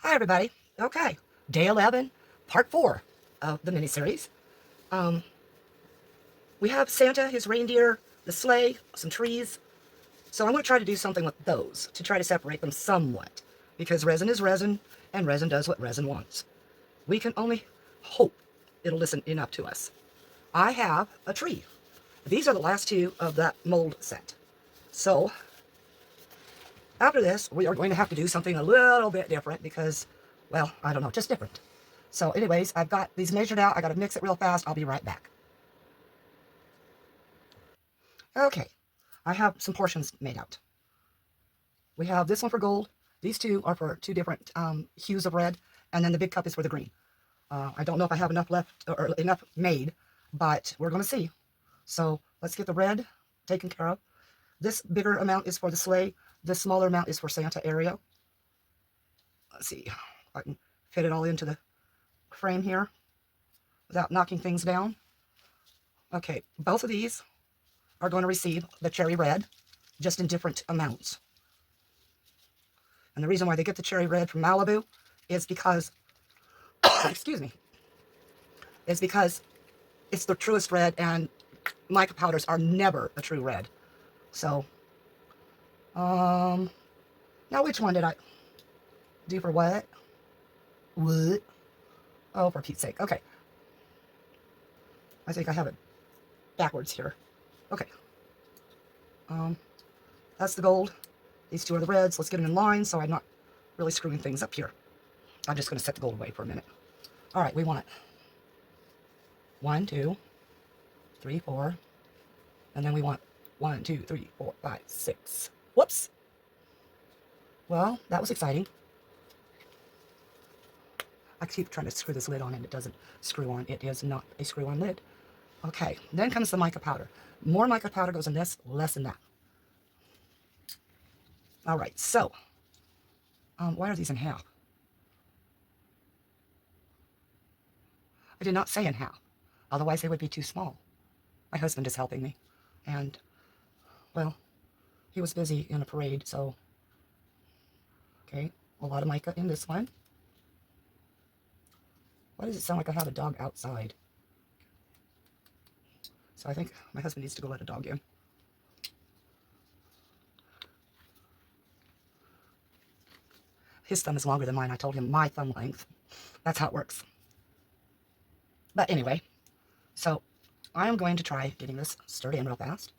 Hi, everybody. Okay, day 11, part 4 of the miniseries. Um, we have Santa, his reindeer, the sleigh, some trees. So I'm going to try to do something with those to try to separate them somewhat, because resin is resin, and resin does what resin wants. We can only hope it'll listen enough to us. I have a tree. These are the last two of that mold set. So after this, we are going to have to do something a little bit different because, well, I don't know, just different. So anyways, I've got these measured out. I got to mix it real fast. I'll be right back. Okay, I have some portions made out. We have this one for gold. These two are for two different hues of red, and then the big cup is for the green. I don't know if I have enough left or enough made, but we're going to see. So let's get the red taken care of. This bigger amount is for the sleigh. This smaller amount is for Santa area. Let's see if I can fit it all into the frame here without knocking things down. Okay, both of these are going to receive the cherry red, just in different amounts. And the reason why they get the cherry red from Malibu is because, excuse me, is because it's the truest red, and mica powders are never a true red. So, now which one did I do for what? What? Oh, for Pete's sake. Okay. I think I have it backwards here. Okay. That's the gold. These two are the reds. Let's get them in line so I'm not really screwing things up here. I'm just going to set the gold away for a minute. All right, we want 1, 2, 3, 4, and then we want 1, 2, 3, 4, 5, 6. Whoops. Well, that was exciting. I keep trying to screw this lid on and it doesn't screw on. It is not a screw-on lid. Okay, then comes the mica powder. More mica powder goes in this, less in that. All right, so, why are these in half? I did not say in half. Otherwise, they would be too small. My husband is helping me. And, well, he was busy in a parade, so, okay, a lot of mica in this one. Why does it sound like I have a dog outside? So I think my husband needs to go let a dog in. His thumb is longer than mine. I told him my thumb length. That's how it works. But anyway, so I am going to try getting this stirred in real fast.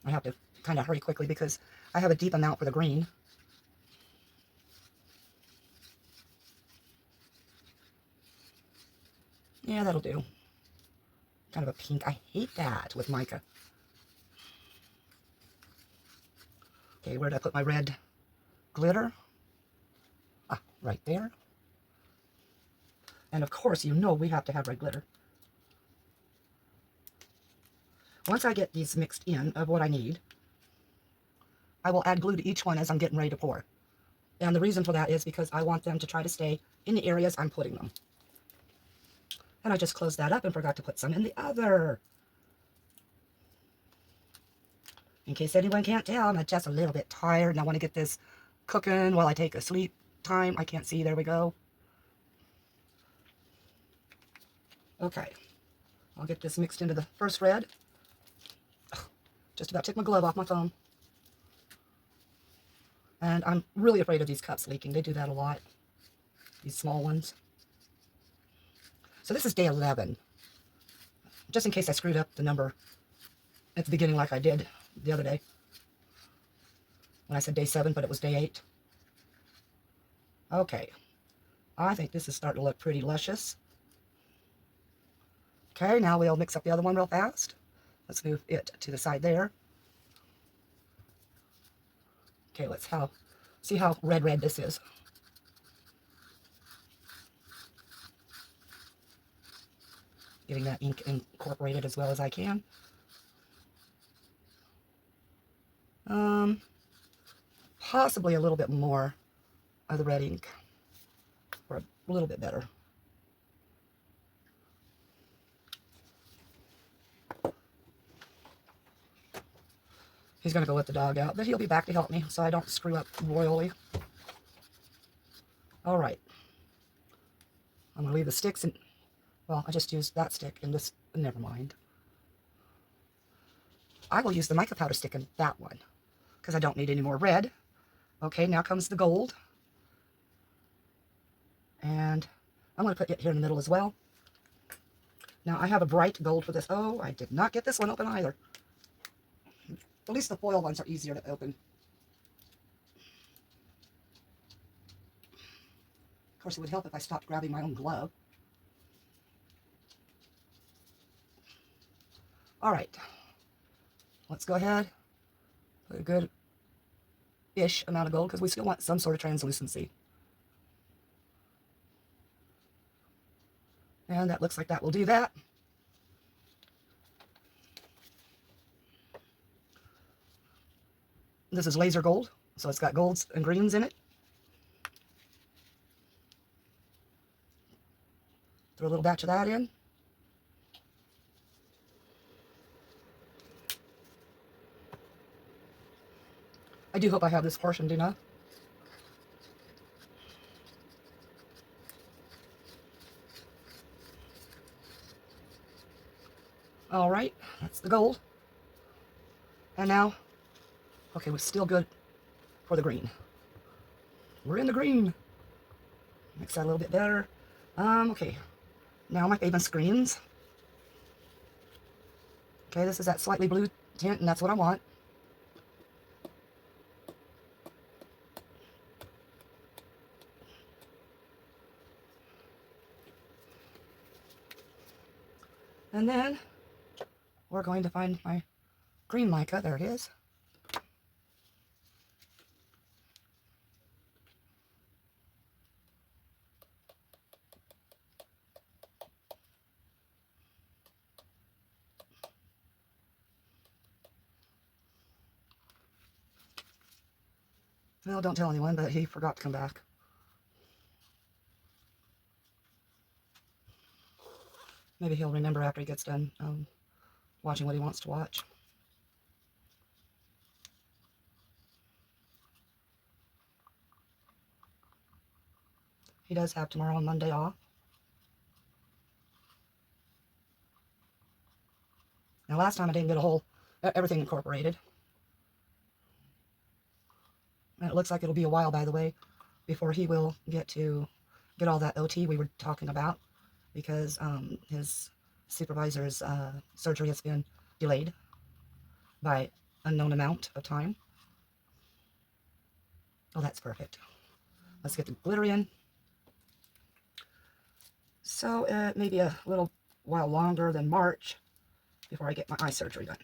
I have to kind of hurry quickly because I have a deep amount for the green. Yeah, that'll do. Kind of a pink. I hate that with mica. Okay, where did I put my red glitter? Ah, right there. And of course, you know we have to have red glitter. Once I get these mixed in of what I need, I will add glue to each one as I'm getting ready to pour. And the reason for that is because I want them to try to stay in the areas I'm putting them. And I just closed that up and forgot to put some in the other. In case anyone can't tell, I'm just a little bit tired and I want to get this cooking while I take a sleep time. I can't see. There we go. Okay. I'll get this mixed into the first red. Just about took my glove off my thumb. And I'm really afraid of these cups leaking. They do that a lot. These small ones. So this is day 11. Just in case I screwed up the number at the beginning like I did the other day. When I said day 7, but it was day 8. Okay. I think this is starting to look pretty luscious. Okay, now we'll mix up the other one real fast. Let's move it to the side there. Okay, let's see how red this is. Getting that ink incorporated as well as I can. Possibly a little bit more of the red ink, or a little bit better. He's going to go let the dog out, but he'll be back to help me so I don't screw up royally. All right. I'm going to leave the sticks in. Well, I just used that stick in this. Never mind. I will use the mica powder stick in that one because I don't need any more red. Okay, now comes the gold. And I'm going to put it here in the middle as well. Now, I have a bright gold for this. Oh, I did not get this one open either. At least the foil ones are easier to open. Of course, it would help if I stopped grabbing my own glove. All right. Let's go ahead. Put a good-ish amount of gold because we still want some sort of translucency. And that looks like that will do that. This is laser gold, so it's got golds and greens in it. Throw a little batch of that in. I do hope I have this portioned enough. All right, that's the gold. And now, okay, we're still good for the green. We're in the green. Mix that a little bit better. Okay, now my famous greens. Okay, this is that slightly blue tint, and that's what I want. And then we're going to find my green mica. There it is. Well, don't tell anyone, but he forgot to come back. Maybe he'll remember after he gets done watching what he wants to watch. He does have tomorrow and Monday off. Now, last time I didn't get everything incorporated. And it looks like it'll be a while, by the way, before he will get all that OT we were talking about, because his supervisor's surgery has been delayed by unknown amount of time. Oh, that's perfect. Let's get the glitter in. So it may be a little while longer than March before I get my eye surgery done.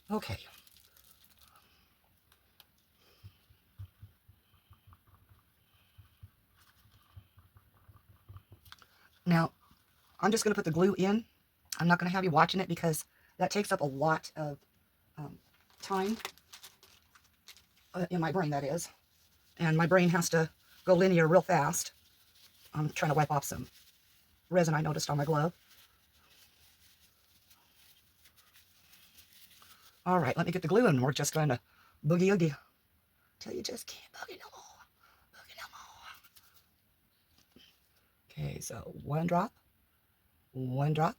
Okay. Now, I'm just going to put the glue in. I'm not going to have you watching it because that takes up a lot of time in my brain, that is. And my brain has to go linear real fast. I'm trying to wipe off some resin I noticed on my glove. All right, let me get the glue in. We're just going to boogie-oogie till you just can't boogie no more. Boogie no more. Okay, so one drop, one drop,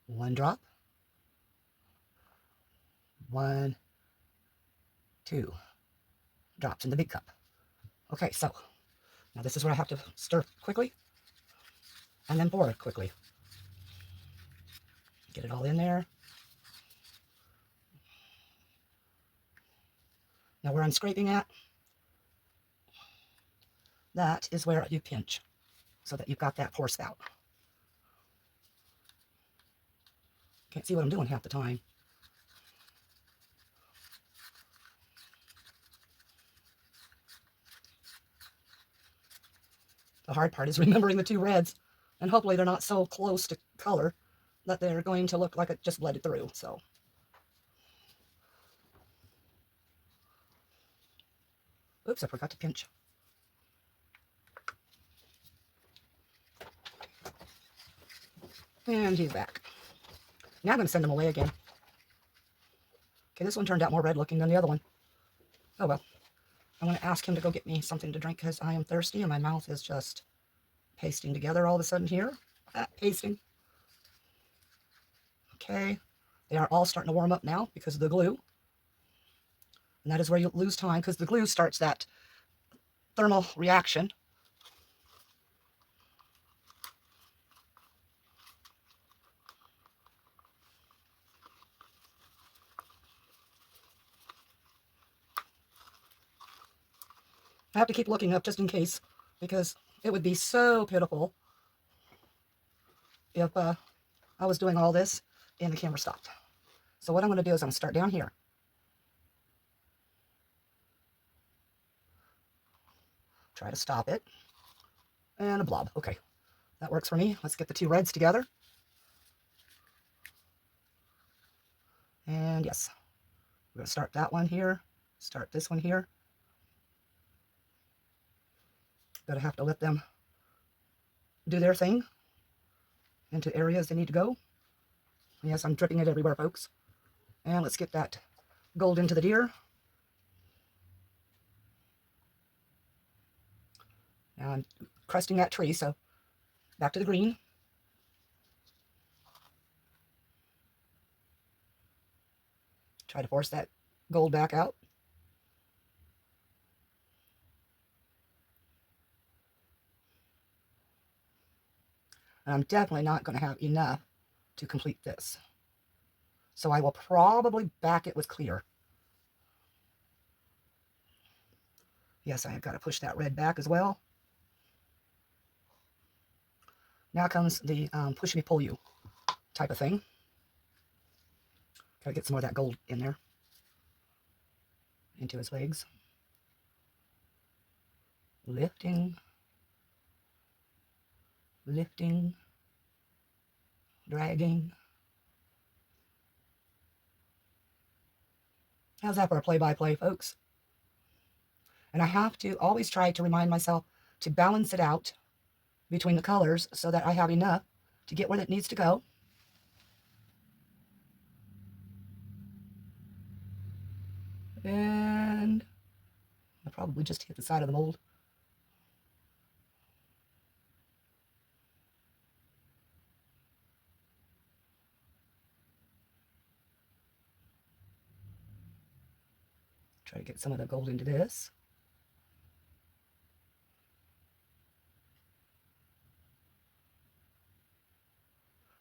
one drop, 1, 2 drops in the big cup. Okay, so now this is where I have to stir quickly and then pour quickly. Get it all in there. Now where I'm scraping at, that is where you pinch so that you've got that pour spout. Can't see what I'm doing half the time. The hard part is remembering the two reds, and hopefully they're not so close to color that they're going to look like it just blended through. So, oops, I forgot to pinch. And he's back. Now I'm going to send him away again. Okay, this one turned out more red looking than the other one. Oh well. I'm going to ask him to go get me something to drink because I am thirsty and my mouth is just pasting together all of a sudden here. Pasting. Okay. They are all starting to warm up now because of the glue. And that is where you lose time because the glue starts that thermal reaction. I have to keep looking up just in case, because it would be so pitiful if I was doing all this and the camera stopped. So what I'm going to do is I'm going to start down here. Try to stop it. And a blob. Okay, that works for me. Let's get the two reds together. And yes, we're going to start that one here. Start this one here. Gotta have to let them do their thing into areas they need to go. Yes, I'm dripping it everywhere, folks. And let's get that gold into the deer. Now I'm crusting that tree, so back to the green. Try to force that gold back out. And I'm definitely not going to have enough to complete this. So I will probably back it with clear. Yes, I have got to push that red back as well. Now comes the push me, pull you type of thing. Got to get some more of that gold in there. Into his legs. Lifting. Lifting. Dragging. How's that for a play-by-play, folks? And I have to always try to remind myself to balance it out between the colors so that I have enough to get where it needs to go. And I probably just hit the side of the mold. Try to get some of the gold into this.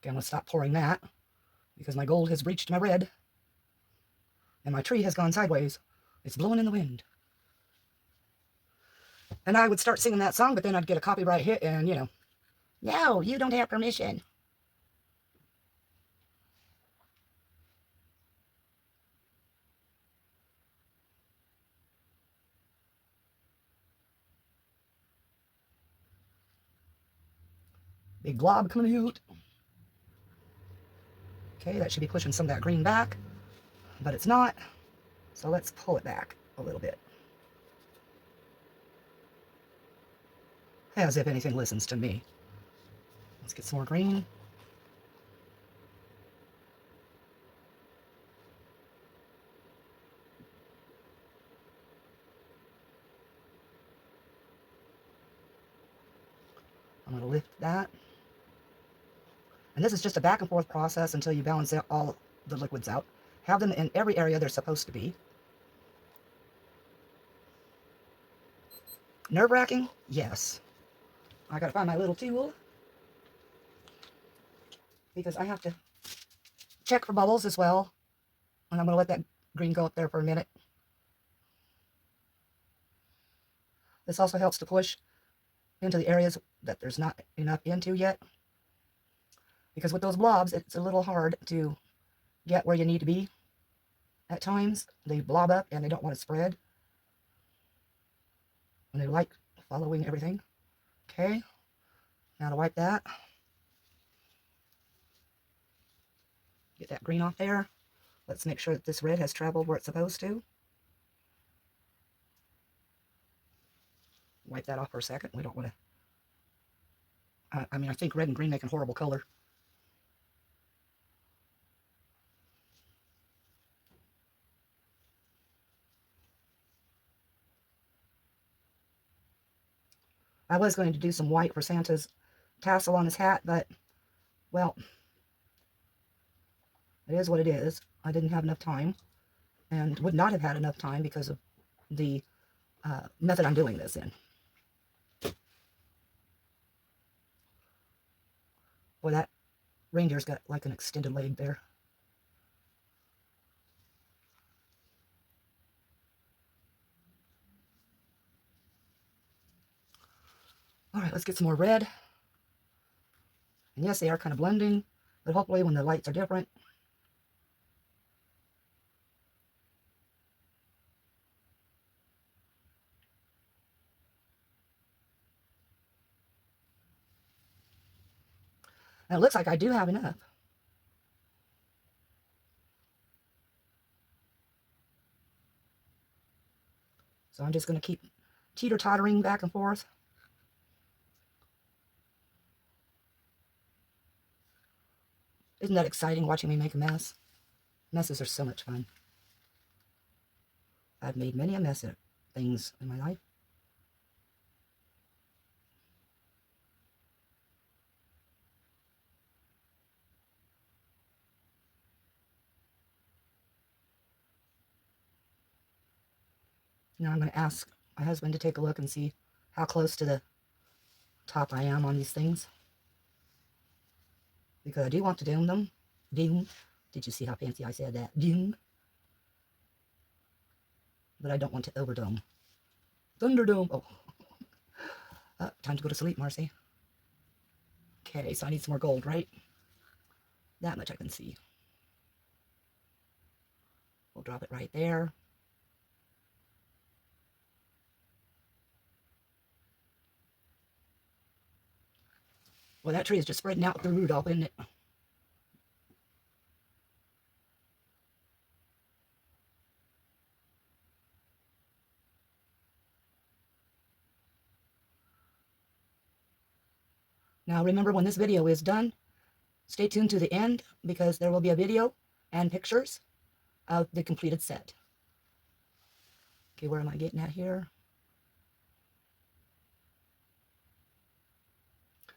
Okay, I'm going to stop pouring that because my gold has reached my red and my tree has gone sideways. It's blowing in the wind. And I would start singing that song, but then I'd get a copyright hit and, you know, no, you don't have permission. Big glob coming out. Okay, that should be pushing some of that green back, but it's not. So let's pull it back a little bit. As if anything listens to me. Let's get some more green. I'm going to lift that. And this is just a back and forth process until you balance out all the liquids out. Have them in every area they're supposed to be. Nerve-wracking? Yes. I gotta find my little tool because I have to check for bubbles as well. And I'm gonna let that green go up there for a minute. This also helps to push into the areas that there's not enough into yet. Because with those blobs, it's a little hard to get where you need to be. At times, they blob up and they don't want to spread. And they like following everything. Okay, now to wipe that. Get that green off there. Let's make sure that this red has traveled where it's supposed to. Wipe that off for a second. We don't want to... I mean, I think red and green make a horrible color. I was going to do some white for Santa's tassel on his hat, but, well, it is what it is. I didn't have enough time, and would not have had enough time because of the method I'm doing this in. Boy, that reindeer's got like an extended leg there. All right, let's get some more red. And yes, they are kind of blending, but hopefully when the lights are different. And it looks like I do have enough. So I'm just going to keep teeter-tottering back and forth. Isn't that exciting watching me make a mess? Messes are so much fun. I've made many a mess of things in my life. Now I'm going to ask my husband to take a look and see how close to the top I am on these things. Because I do want to doom them. Doom. Did you see how fancy I said that? Doom. But I don't want to overdome. Thunderdome. Oh. Time to go to sleep, Marcy. Okay, so I need some more gold, right? That much I can see. We'll drop it right there. Well, that tree is just spreading out through Rudolph, isn't it? Now remember, when this video is done, stay tuned to the end because there will be a video and pictures of the completed set. Okay, where am I getting at here?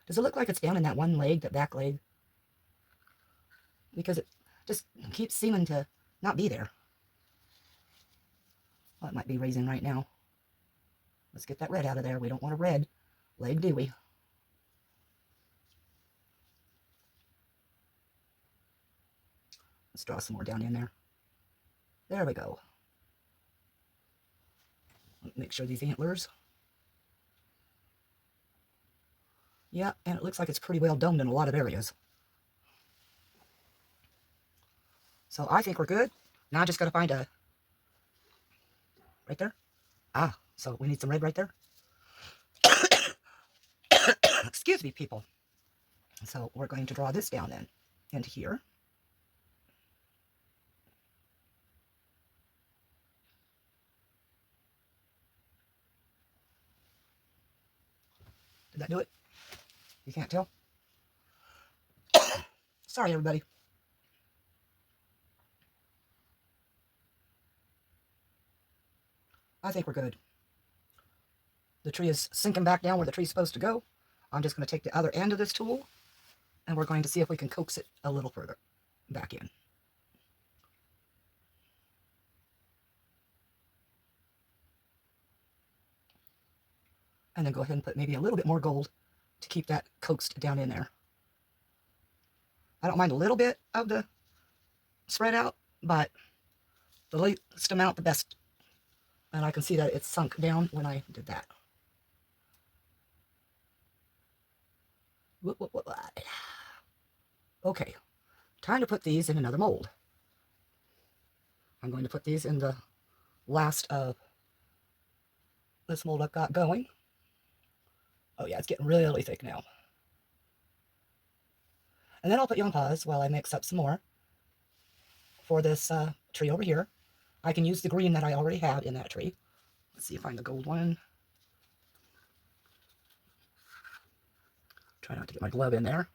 Does it look like it's down in that one leg, that back leg? Because it just keeps seeming to not be there. Well, it might be raising right now. Let's get that red out of there. We don't want a red leg, do we? Let's draw some more down in there. There we go. Make sure these antlers. Yeah, and it looks like it's pretty well domed in a lot of areas. So I think we're good. Now I just got to find a... Right there? Ah, so we need some red right there. Excuse me, people. So we're going to draw this down then into here. Did that do it? You can't tell? Sorry, everybody. I think we're good. The tree is sinking back down where the tree's supposed to go. I'm just going to take the other end of this tool, and we're going to see if we can coax it a little further back in. And then go ahead and put maybe a little bit more gold to keep that coaxed down in there. I don't mind a little bit of the spread out, but the least amount, the best. And I can see that it's sunk down when I did that. Okay, time to put these in another mold. I'm going to put these in the last of this mold I've got going. Oh yeah, it's getting really thick now. And then I'll put you on pause while I mix up some more for this tree over here. I can use the green that I already have in that tree. Let's see if I find the gold one. Try not to get my glove in there.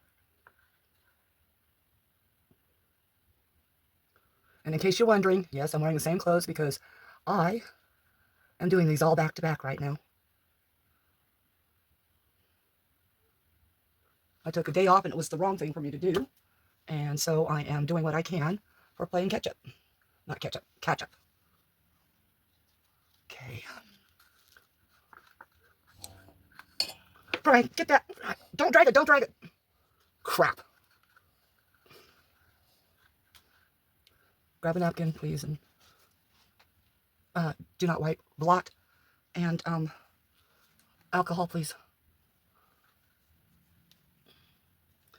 And in case you're wondering, yes, I'm wearing the same clothes because I am doing these all back to back right now. I took a day off and it was the wrong thing for me to do. And so I am doing what I can for playing catch-up. Not catch-up, catch-up. Okay. Brian, get that. Don't drag it, don't drag it. Crap. Grab a napkin, please, and do not wipe. Blot and alcohol, please.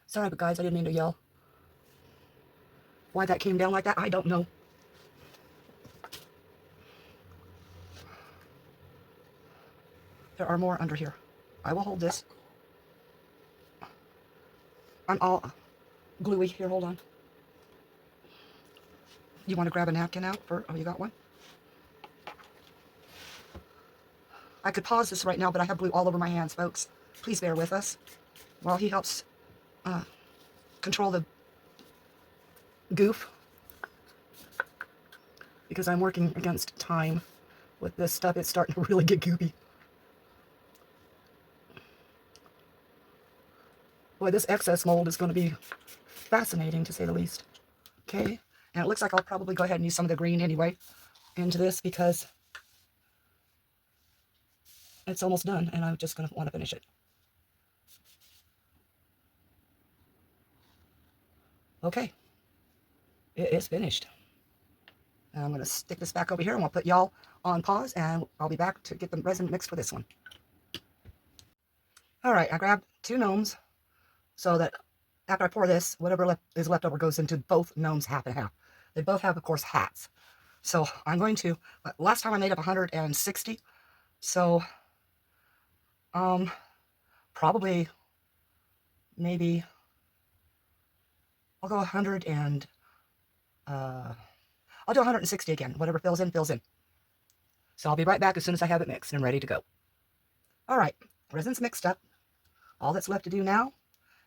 Sorry, but guys, I didn't mean to yell. Why that came down like that, I don't know. There are more under here. I will hold this. I'm all gluey. Here, hold on. You want to grab a napkin out for, oh, you got one? I could pause this right now, but I have glue all over my hands, folks. Please bear with us while he helps control the goof, because I'm working against time with this stuff. It's starting to really get goopy. Boy, this excess mold is going to be fascinating, to say the least. Okay, and it looks like I'll probably go ahead and use some of the green anyway into this, because it's almost done, and I'm just going to want to finish it. Okay, it is finished. I'm going to stick this back over here, and we'll put y'all on pause, and I'll be back to get the resin mixed for this one. All right, I grabbed 2 gnomes so that after I pour this, whatever is left over goes into both gnomes half and half. They both have, of course, hats. So I'm going to, last time I made up 160, so probably, maybe, I'll go 100 and, I'll do 160 again. Whatever fills in, fills in. So I'll be right back as soon as I have it mixed and ready to go. All right, resin's mixed up. All that's left to do now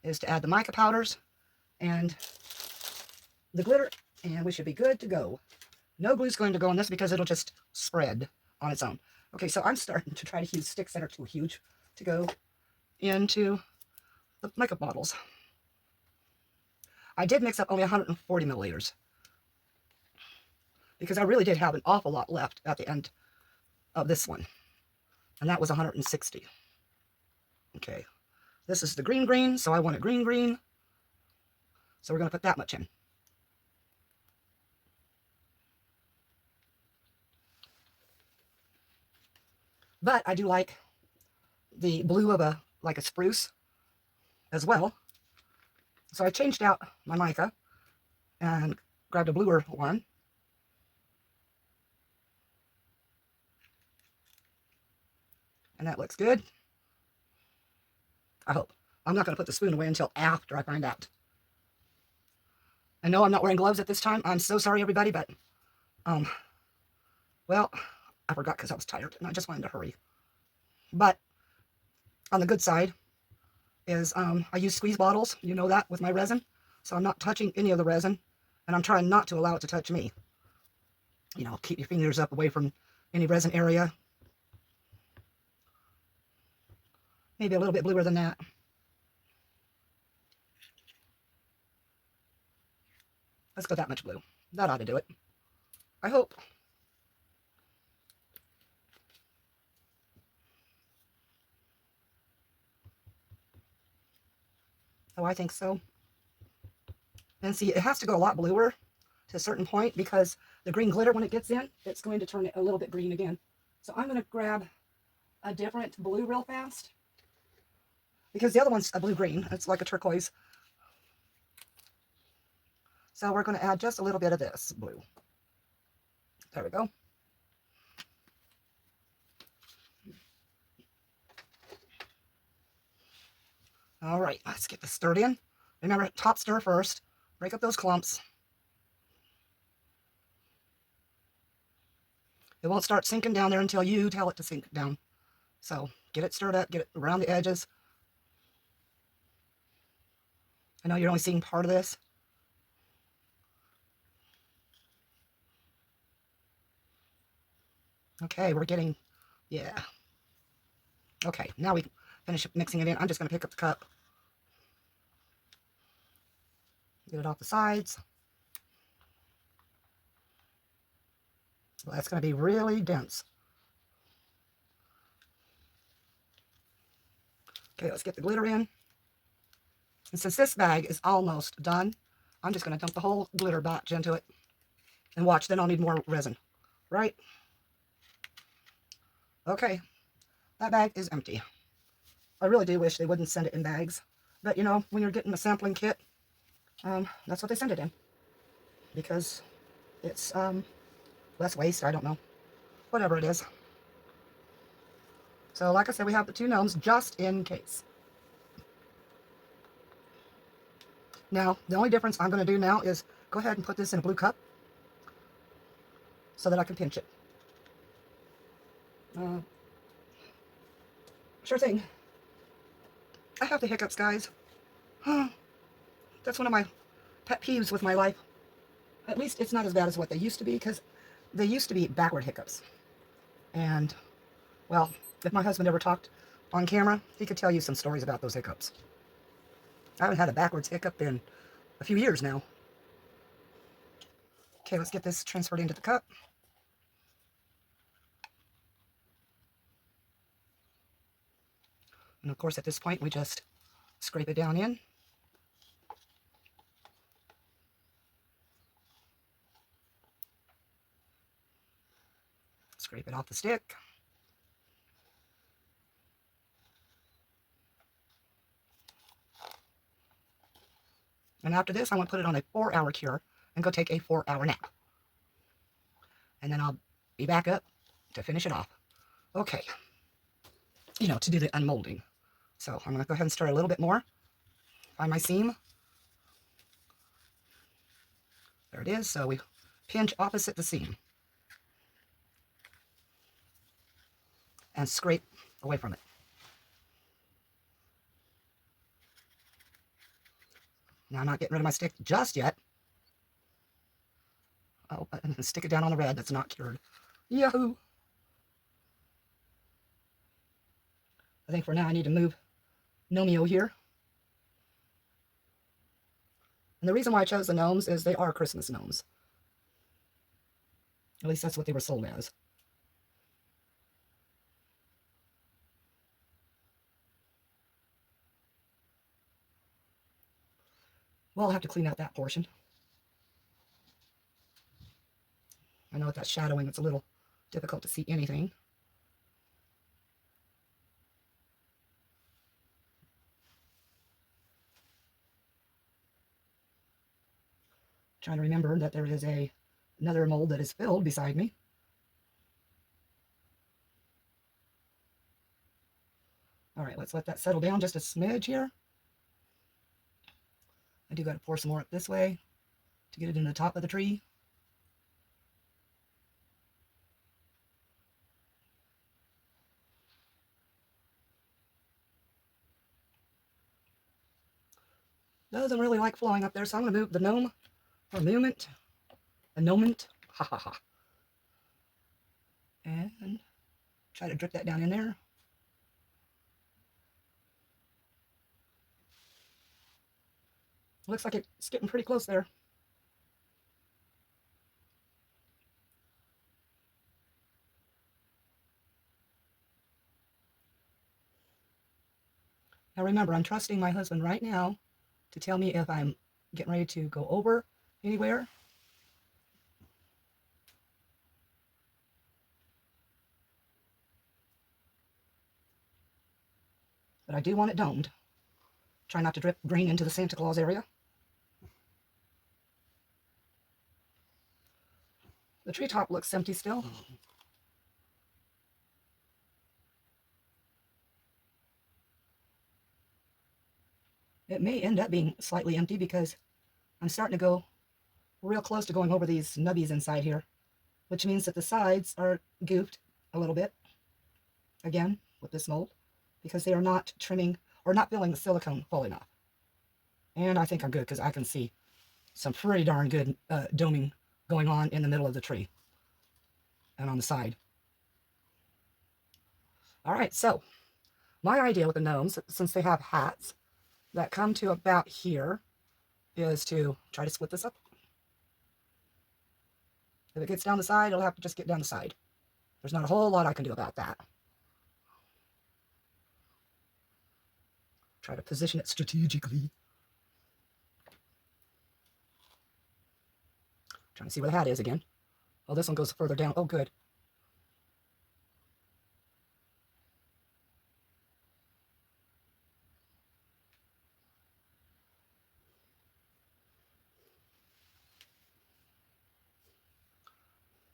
is to add the mica powders and the glitter, and we should be good to go. No glue's going to go on this because it'll just spread on its own. Okay, so I'm starting to try to use sticks that are too huge to go into the makeup bottles. I did mix up only 140 milliliters because I really did have an awful lot left at the end of this one, and that was 160. Okay, this is the green, so I want it green, so we're going to put that much in. But I do like the blue of like a spruce as well. So I changed out my mica and grabbed a bluer one. And that looks good. I hope. I'm not going to put the spoon away until after I find out. I know I'm not wearing gloves at this time. I'm so sorry, everybody, but, well, I forgot because I was tired and I just wanted to hurry. But on the good side is I use squeeze bottles, you know that, with my resin. So I'm not touching any of the resin, and I'm trying not to allow it to touch me. You know, keep your fingers up away from any resin area. Maybe a little bit bluer than that. Let's go that much blue. That ought to do it. I hope. Oh, I think so. And see, it has to go a lot bluer to a certain point because the green glitter, when it gets in, it's going to turn it a little bit green again. So I'm going to grab a different blue real fast because the other one's a blue-green. It's like a turquoise. So we're going to add just a little bit of this blue. There we go. All right, let's get this stirred in. Remember, top stir first. Break up those clumps. It won't start sinking down there until you tell it to sink down. So get it stirred up, get it around the edges. I know you're only seeing part of this. Okay, we're getting, yeah. Okay, now we finish mixing it in. I'm just going to pick up the cup. Get it off the sides. Well, that's going to be really dense. Okay, let's get the glitter in. And since this bag is almost done, I'm just going to dump the whole glitter batch into it. And watch, then I'll need more resin. Right? Okay, that bag is empty. I really do wish they wouldn't send it in bags. But, you know, when you're getting a sampling kit, that's what they send it in. Because it's less waste, I don't know. Whatever it is. So, like I said, we have the 2 gnomes just in case. Now, the only difference I'm going to do now is go ahead and put this in a blue cup so that I can pinch it. Sure thing. I have the hiccups, guys. That's one of my pet peeves with my life. At least it's not as bad as what they used to be, because they used to be backward hiccups. And, well, if my husband ever talked on camera, he could tell you some stories about those hiccups. I haven't had a backwards hiccup in a few years now. Okay, let's get this transferred into the cup. And of course, at this point, we just scrape it down in. Scrape it off the stick. And after this, I want to put it on a 4-hour cure and go take a 4-hour nap. And then I'll be back up to finish it off. Okay. You know, to do the unmolding. So I'm going to go ahead and stir a little bit more. Find my seam. There it is. So we pinch opposite the seam. And scrape away from it. Now I'm not getting rid of my stick just yet. Oh, and stick it down on the red that's not cured. Yahoo! I think for now I need to move Gnomeo here. And the reason why I chose the gnomes is they are Christmas gnomes. At least that's what they were sold as. Well, I'll have to clean out that portion. I know with that shadowing it's a little difficult to see anything. Trying to remember that there is another mold that is filled beside me. All right, let's let that settle down just a smidge here. I do got to pour some more up this way to get it into the top of the tree. Doesn't really like flowing up there, so I'm going to move the gnome for a moment. A gnomant. Ha ha ha. And try to drip that down in there. Looks like it's getting pretty close there. Now remember, I'm trusting my husband right now to tell me if I'm getting ready to go over anywhere. But I do want it domed. Try not to drip green into the Santa Claus area. The treetop looks empty still. It may end up being slightly empty because I'm starting to go real close to going over these nubbies inside here, which means that the sides are goofed a little bit, again, with this mold, because they are not trimming or not filling the silicone full enough. And I think I'm good because I can see some pretty darn good doming going on in the middle of the tree and on the side. All right, so my idea with the gnomes, since they have hats that come to about here, is to try to split this up. If it gets down the side, it'll have to just get down the side. There's not a whole lot I can do about that. Try to position it strategically. Trying to see where the hat is again. Oh, this one goes further down. Oh, good.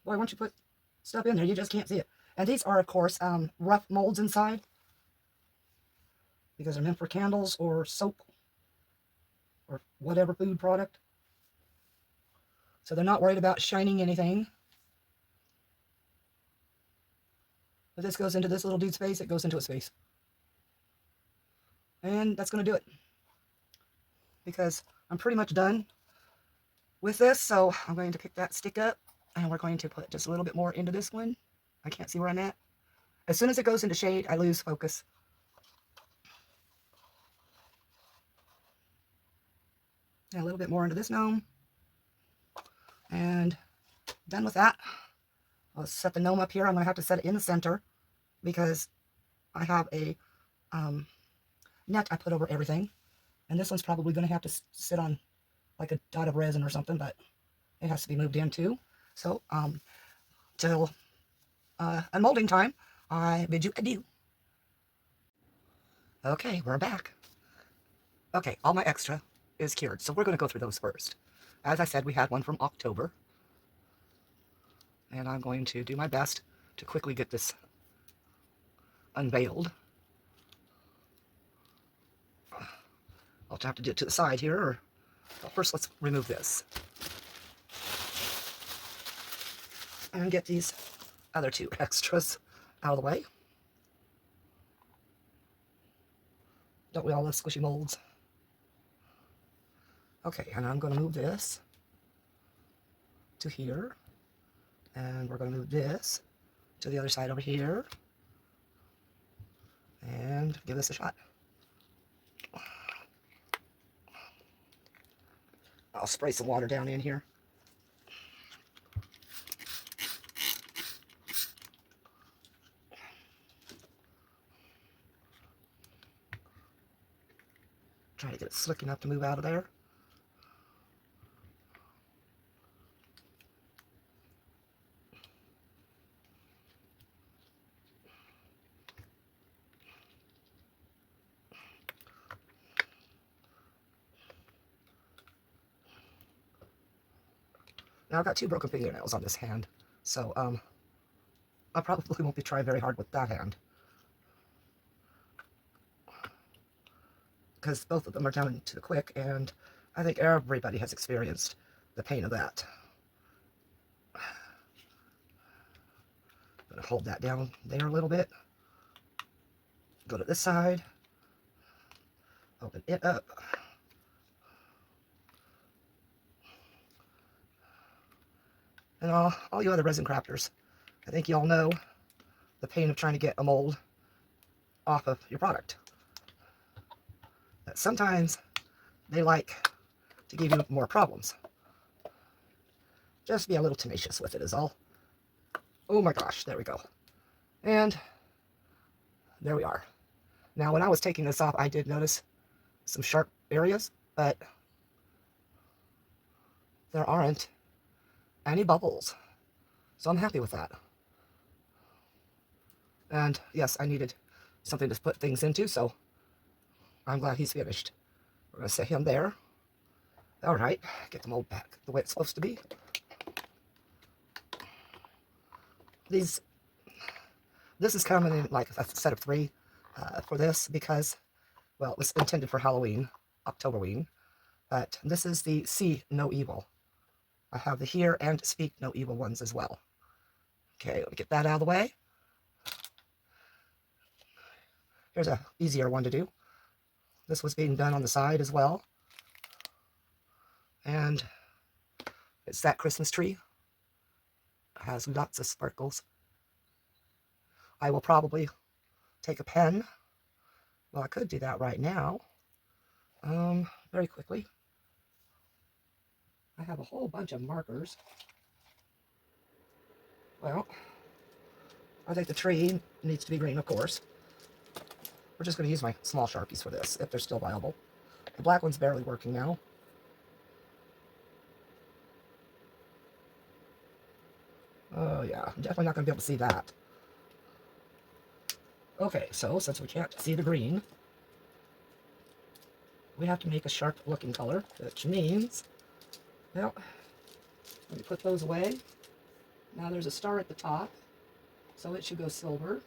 Boy, once you put stuff in there, you just can't see it. And these are, of course, rough molds inside, because they're meant for candles or soap or whatever food product. So they're not worried about shining anything. If this goes into this little dude's face, it goes into his face. And that's going to do it, because I'm pretty much done with this. So I'm going to pick that stick up, and we're going to put just a little bit more into this one. I can't see where I'm at. As soon as it goes into shade, I lose focus. And a little bit more into this gnome. And done with that. I'll set the gnome up here. I'm going to have to set it in the center, because I have a net I put over everything. And this one's probably going to have to sit on like a dot of resin or something, but it has to be moved in too. So till unmolding time, I bid you adieu. Okay, we're back. Okay, all my extra is cured, so we're going to go through those first. As I said, we had one from October, and I'm going to do my best to quickly get this unveiled. I'll have to do it to the side here, or well, first let's remove this and get these other two extras out of the way. Don't we all love squishy molds? Okay, and I'm going to move this to here, and we're going to move this to the other side over here, and give this a shot. I'll spray some water down in here. Try to get it slick enough to move out of there. Now I've got 2 broken fingernails on this hand, so I probably won't be trying very hard with that hand, because both of them are down to the quick, and I think everybody has experienced the pain of that. I'm going to hold that down there a little bit. Go to this side. Open it up. And all you other resin crafters, I think you all know the pain of trying to get a mold off of your product. That sometimes they like to give you more problems. Just be a little tenacious with it is all. Oh my gosh, there we go. And there we are. Now when I was taking this off, I did notice some sharp areas, but there aren't any bubbles. So I'm happy with that. And yes, I needed something to put things into, so I'm glad he's finished. We're going to set him there. All right, get the mold back the way it's supposed to be. This is coming in like a set of 3 for this, because, well, it was intended for Halloween, Octoberween, but this is the See No Evil. I have the Hear and Speak No Evil ones as well. Okay, let me get that out of the way. Here's a easier one to do. This was being done on the side as well. And it's that Christmas tree. It has lots of sparkles. I will probably take a pen. Well, I could do that right now. Very quickly. I have a whole bunch of markers. Well, I think the tree needs to be green, of course. We're just going to use my small Sharpies for this, if they're still viable. The black one's barely working now. Oh yeah, I'm definitely not going to be able to see that. Okay, so since we can't see the green, we have to make a sharp looking color, which means, well, let me put those away. Now there's a star at the top, so it should go silver.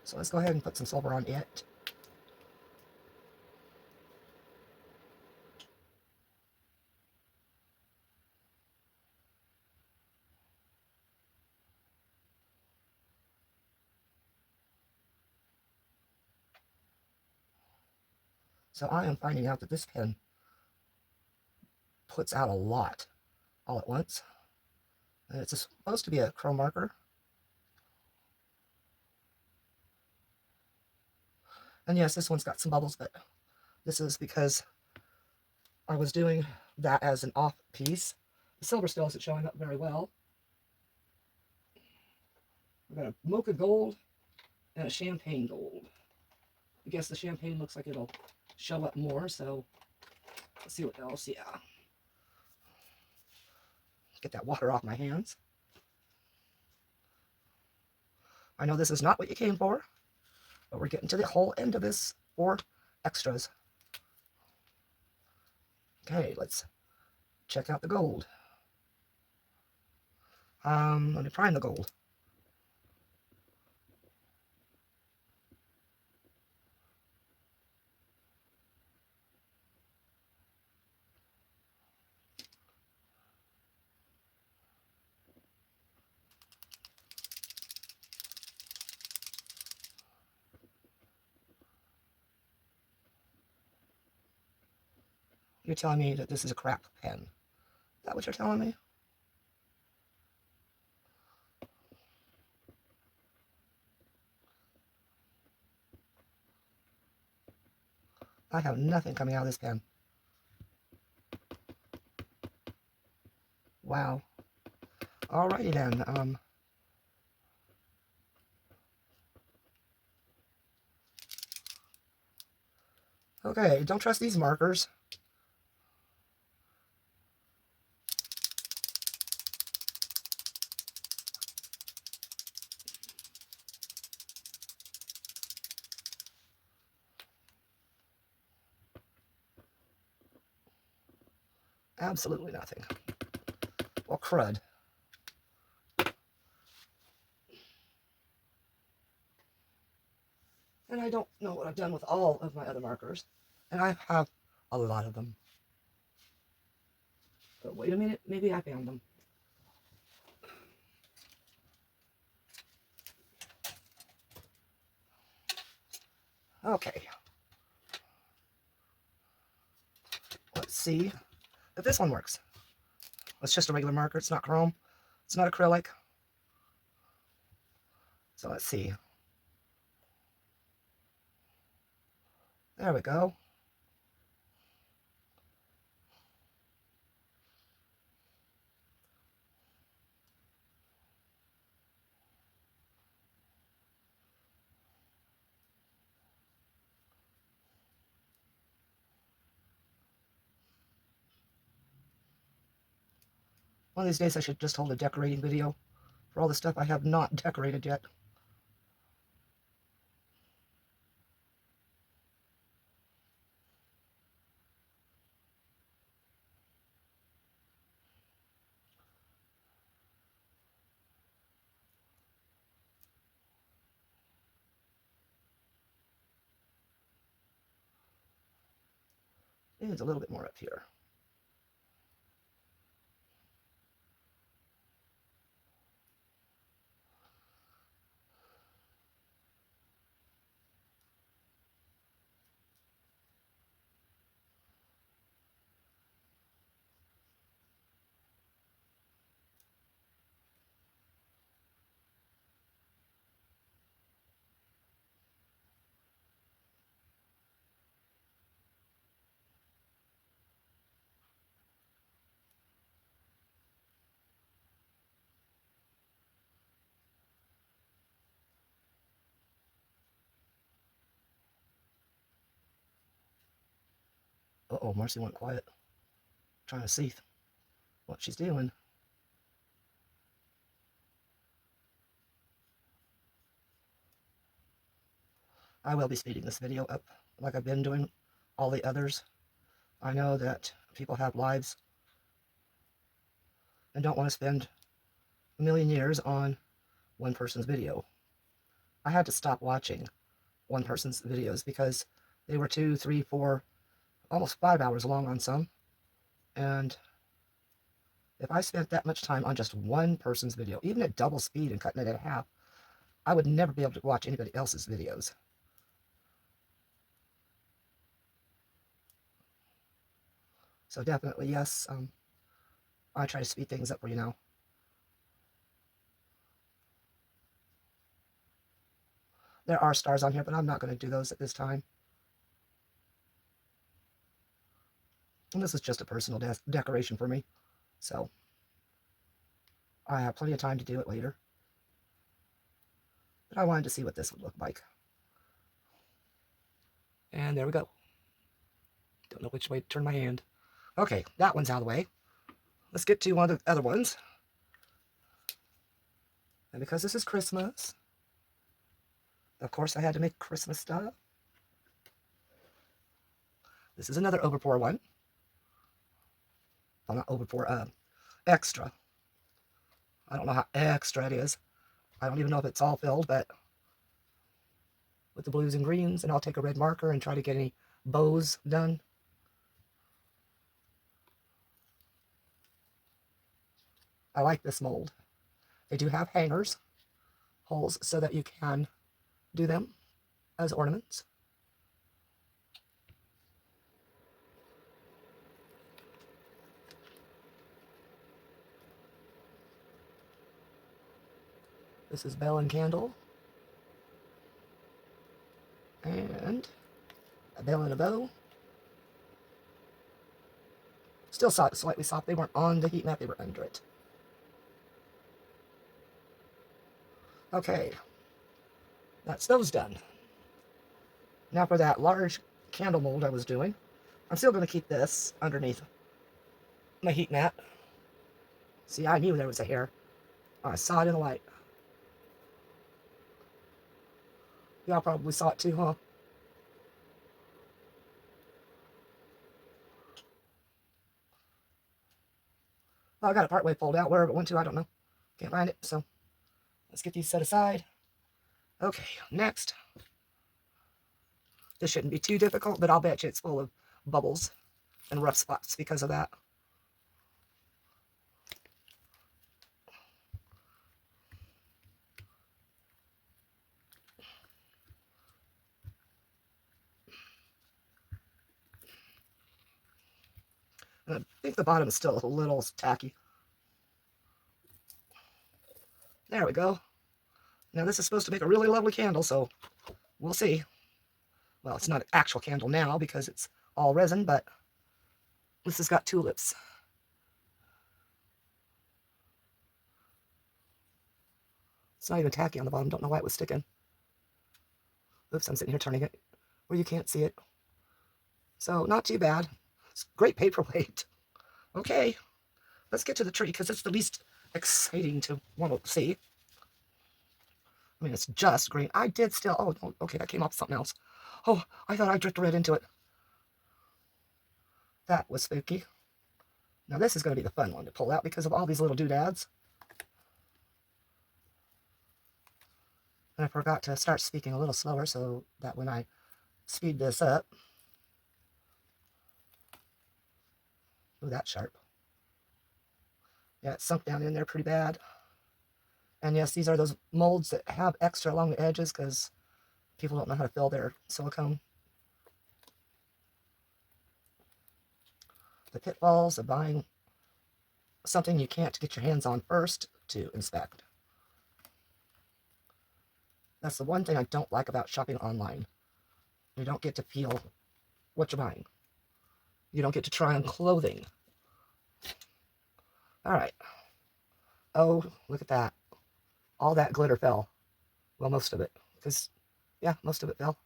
So let's go ahead and put some silver on it. So I am finding out that this pen puts out a lot all at once. And it's supposed to be a chrome marker. And yes, this one's got some bubbles, but this is because I was doing that as an off piece. The silver still isn't showing up very well. We've got a mocha gold and a champagne gold. I guess the champagne looks like it'll show up more, so let's see what else. Yeah. Get that water off my hands. I know this is not what you came for, but we're getting to the whole end of this for extras. Okay, let's check out the gold. Let me prime the gold. You're telling me that this is a crap pen. Is that what you're telling me? I have nothing coming out of this pen. Wow. Alrighty then. Okay, don't trust these markers. Absolutely nothing. Well, crud. And I don't know what I've done with all of my other markers. And I have a lot of them. But wait a minute, maybe I found them. Okay. Let's see if this one works. It's just a regular marker. It's not chrome. It's not acrylic. So let's see. There we go. One of these days I should just hold a decorating video for all the stuff I have not decorated yet. Needs a little bit more up here. Uh-oh, Marcy went quiet. Trying to see what she's doing. I will be speeding this video up like I've been doing all the others. I know that people have lives and don't want to spend a million years on one person's video. I had to stop watching one person's videos because they were 2, 3, 4, almost 5 hours long on some. And if I spent that much time on just one person's video, even at double speed and cutting it in half, I would never be able to watch anybody else's videos. So definitely, yes, I try to speed things up for you now. There are stars on here, but I'm not going to do those at this time. And this is just a personal decoration for me. So I have plenty of time to do it later. But I wanted to see what this would look like. And there we go. Don't know which way to turn my hand. Okay, that one's out of the way. Let's get to one of the other ones. And because this is Christmas, of course I had to make Christmas stuff. This is another overpour one. Well, not overpour, extra. I don't know how extra it is. I don't even know if it's all filled, but with the blues and greens, and I'll take a red marker and try to get any bows done. I like this mold. They do have hangers, holes, so that you can do them as ornaments. This is bell and candle. And a bell and a bow. Still slightly soft. They weren't on the heat mat, they were under it. Okay, that's those done. Now for that large candle mold I was doing, I'm still going to keep this underneath my heat mat. See, I knew there was a hair. I saw it in the light. Y'all probably saw it too, huh? Well, I got it partway pulled out. Wherever it went to, I don't know. Can't find it, so let's get these set aside. Okay, next. This shouldn't be too difficult, but I'll bet you it's full of bubbles and rough spots because of that. And I think the bottom is still a little tacky. There we go. Now this is supposed to make a really lovely candle, so we'll see. Well, it's not an actual candle now because it's all resin, but this has got tulips. It's not even tacky on the bottom. Don't know why it was sticking. Oops, I'm sitting here turning it where you can't see it. So, not too bad. It's great paperweight. Okay, let's get to the tree because it's the least exciting to want to see. I mean, it's just green. I did still... Oh, okay, that came off something else. Oh, I thought I drifted right into it. That was spooky. Now, this is going to be the fun one to pull out because of all these little doodads. And I forgot to start speaking a little slower so that when I speed this up... Ooh, that's sharp. Yeah, it's sunk down in there pretty bad. And yes, these are those molds that have extra along the edges because people don't know how to fill their silicone. The pitfalls of buying something you can't get your hands on first to inspect. That's the one thing I don't like about shopping online. You don't get to feel what you're buying. You don't get to try on clothing. Alright. Oh, look at that. All that glitter fell. Well, most of it. Because, yeah, most of it fell.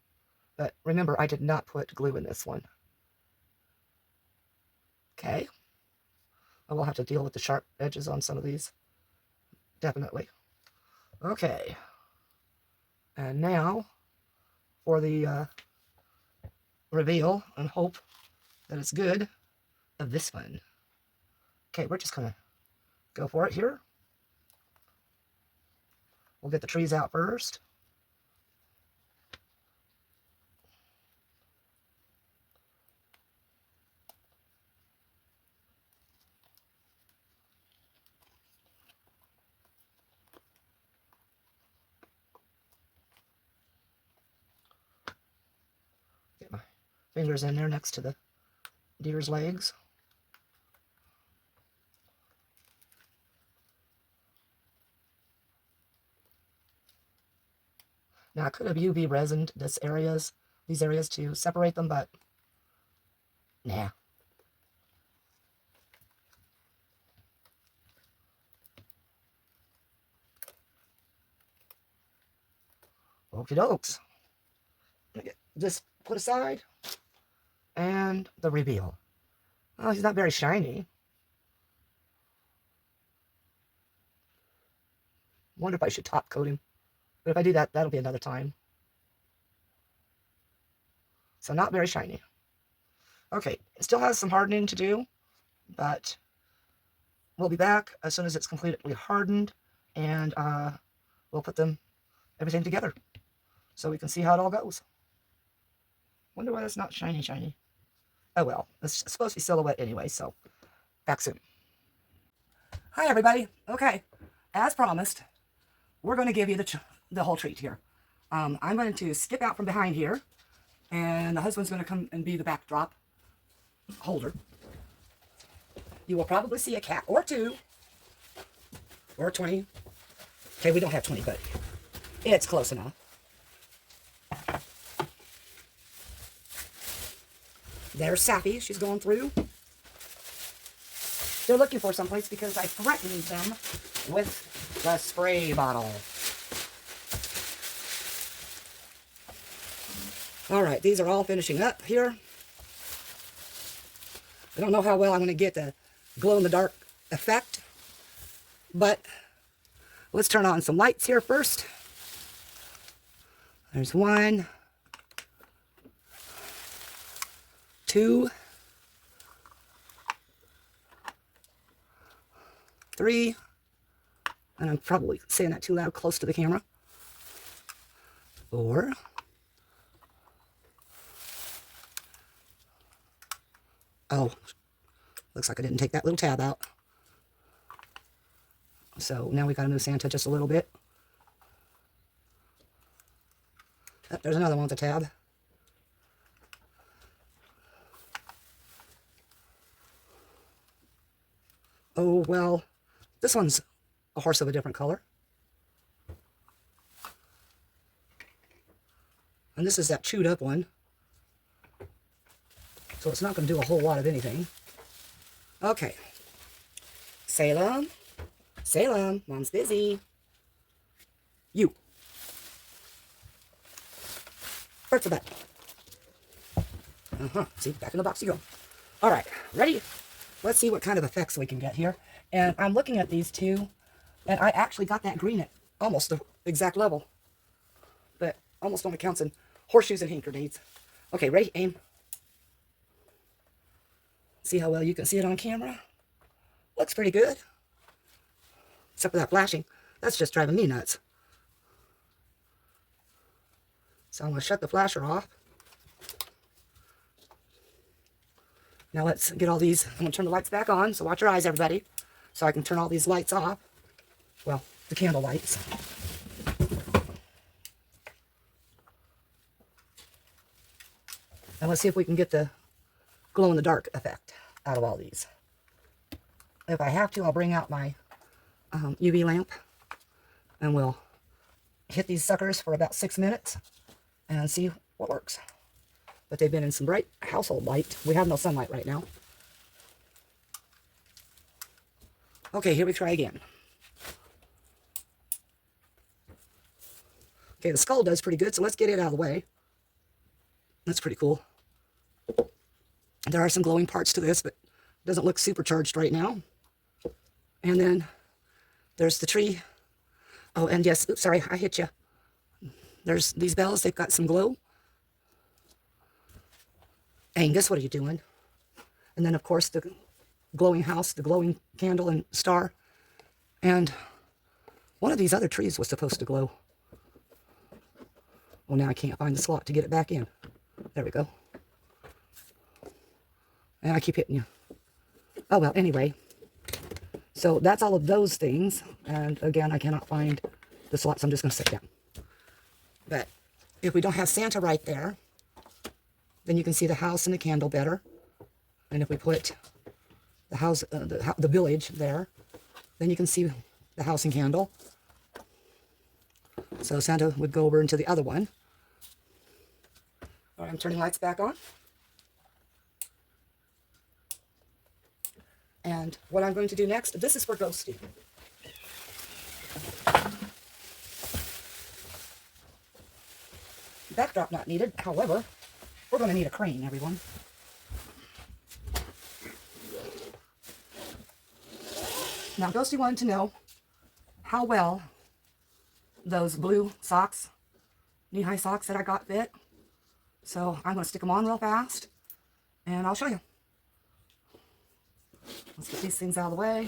But remember, I did not put glue in this one. Okay. I will have to deal with the sharp edges on some of these. Definitely. Okay. And now for the reveal and hope that it's good of this one. Okay, we're just going to go for it here. We'll get the trees out first. Get my fingers in there next to the deer's legs. Now I could have UV resined these areas to separate them, but nah. Okie dokes. Get this put aside. And the reveal. Oh, he's not very shiny. Wonder if I should top coat him. But if I do that, that'll be another time. So not very shiny. Okay, it still has some hardening to do, but we'll be back as soon as it's completely hardened, and we'll put everything together so we can see how it all goes. Wonder why it's not shiny. Oh well, it's supposed to be silhouette anyway, so back soon. Hi everybody. Okay, as promised, we're going to give you the whole treat here. I'm going to skip out from behind here, and the husband's going to come and be the backdrop holder. You will probably see a cat or two, or 20. Okay, we don't have 20, but it's close enough. There's Sappy. She's going through. They're looking for someplace because I threatened them with the spray bottle. All right, these are all finishing up here. I don't know how well I'm going to get the glow-in-the-dark effect, but let's turn on some lights here first. There's 1, 2, 3, and I'm probably saying that too loud, close to the camera. 4, oh, looks like I didn't take that little tab out. So now we got to move Santa just a little bit. Oh, there's another one with a tab. Oh, well, this one's a horse of a different color. And this is that chewed up one. So it's not going to do a whole lot of anything. Okay. Salem. Salem. Mom's busy. You. First of that. See, back in the box you go. All right. Ready? Let's see what kind of effects we can get here. And I'm looking at these two, and I actually got that green at almost the exact level. But almost only counts in horseshoes and hand grenades. Okay, ready? Aim. See how well you can see it on camera? Looks pretty good. Except for that flashing. That's just driving me nuts. So I'm going to shut the flasher off. Now let's get all these. I'm going to turn the lights back on, so watch your eyes, everybody. So I can turn all these lights off. Well, the candle lights. And let's see if we can get the glow-in-the-dark effect out of all these. If I have to, I'll bring out my UV lamp, and we'll hit these suckers for about 6 minutes and see what works. But they've been in some bright household light. We have no sunlight right now. Okay, here we try again. Okay, the skull does pretty good, so let's get it out of the way. That's pretty cool. There are some glowing parts to this, but Doesn't look supercharged right now. And then there's the tree. Oh, and yes, oops, sorry, I hit you. There's these bells. They've got some glow. Angus, what are you doing? And then, of course, the glowing house, the glowing candle and star. And one of these other trees was supposed to glow. Well, now I can't find the slot to get it back in. There we go. And I keep hitting you. Oh, well, anyway. So that's all of those things. And again, I cannot find the slot, so I'm just going to sit down. But if we don't have Santa right there, then you can see the house and the candle better. And if we put the house, the village there, then you can see the house and candle. So Santa would go over into the other one. All right, I'm turning lights back on. And what I'm going to do next, this is for ghosting. Backdrop not needed. However, we're going to need a crane, everyone. Now, Ghosty wanted to know how well those blue socks, knee-high socks that I got fit. So I'm going to stick them on real fast, and I'll show you. Let's get these things out of the way.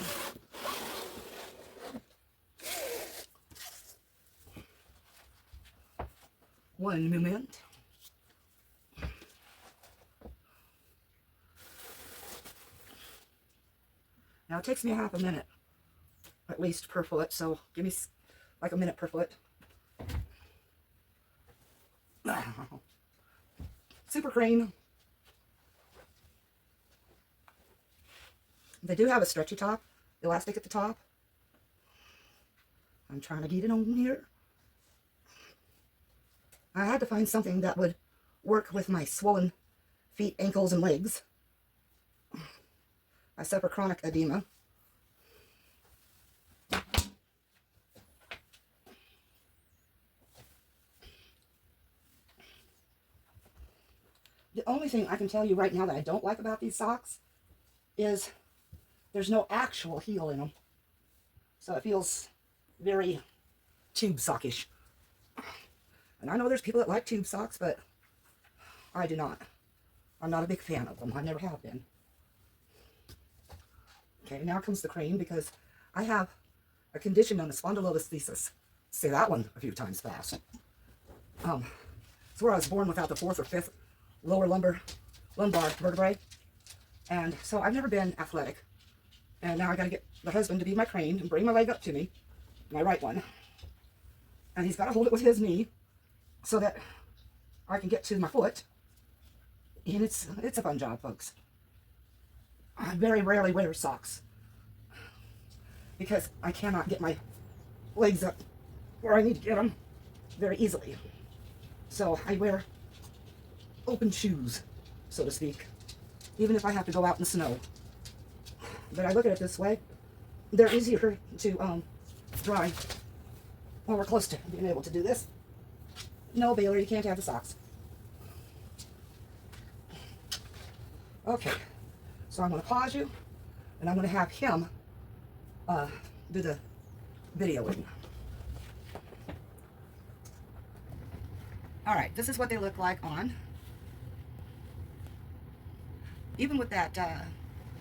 One moment. Now it takes me half a minute, at least per foot, so give me like a minute per foot. Super crane. They do have a stretchy top, elastic at the top. I'm trying to get it on here. I had to find something that would work with my swollen feet, ankles, and legs. I suffer chronic edema. The only thing I can tell you right now that I don't like about these socks is there's no actual heel in them. So it feels very tube sockish. And I know there's people that like tube socks, but I do not. I'm not a big fan of them. I never have been. Okay, now comes the crane, because I have a condition known as spondylolisthesis. Say that one a few times fast. It's where I was born without the fourth or fifth lower lumbar vertebrae. And so I've never been athletic. And now I got to get the husband to be my crane and bring my leg up to me, my right one. And he's got to hold it with his knee so that I can get to my foot. And it's a fun job, folks. I very rarely wear socks because I cannot get my legs up where I need to get them very easily. So I wear open shoes, so to speak, even if I have to go out in the snow. But I look at it this way, they're easier to dry when we're close to being able to do this. No, Belair, you can't have the socks. Okay, so I'm going to pause you, and I'm going to have him do the videoing. All right, this is what they look like on. Even with that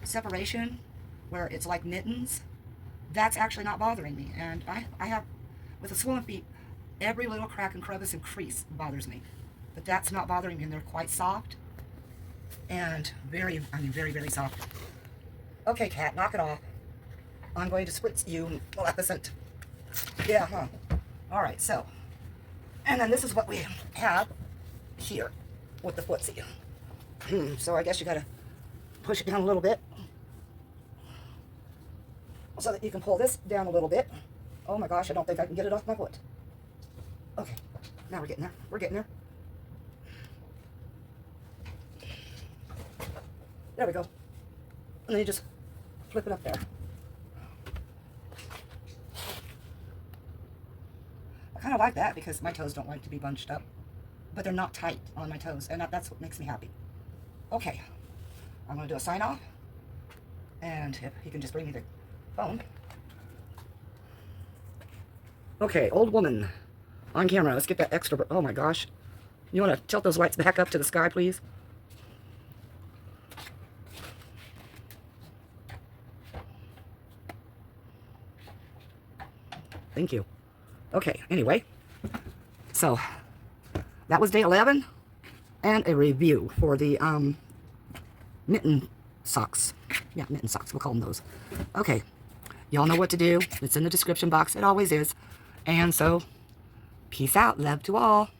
separation where it's like mittens, that's actually not bothering me. And I have, with the swollen feet, every little crack and crevice and crease bothers me. But that's not bothering me, and they're quite soft. And very, very soft. Okay, cat, knock it off. I'm going to spritz you, Maleficent. Yeah, huh? All right, so. And then this is what we have here with the footsie. So I guess you got to push it down a little bit so that you can pull this down a little bit. Oh my gosh, I don't think I can get it off my foot. Okay, now we're getting there. We're getting there. There we go. And then you just flip it up there. I kind of like that because my toes don't like to be bunched up, but they're not tight on my toes, and that's what makes me happy. Okay, I'm going to do a sign off. And if he can just bring me the phone. Okay, old woman on camera. Let's get that extra. Oh my gosh. You want to tilt those lights back up to the sky, please? Thank you. Okay, anyway. So, that was day 11. And a review for the mitten socks. Yeah, mitten socks. We'll call them those. Okay. Y'all know what to do. It's in the description box. It always is. And so, peace out. Love to all.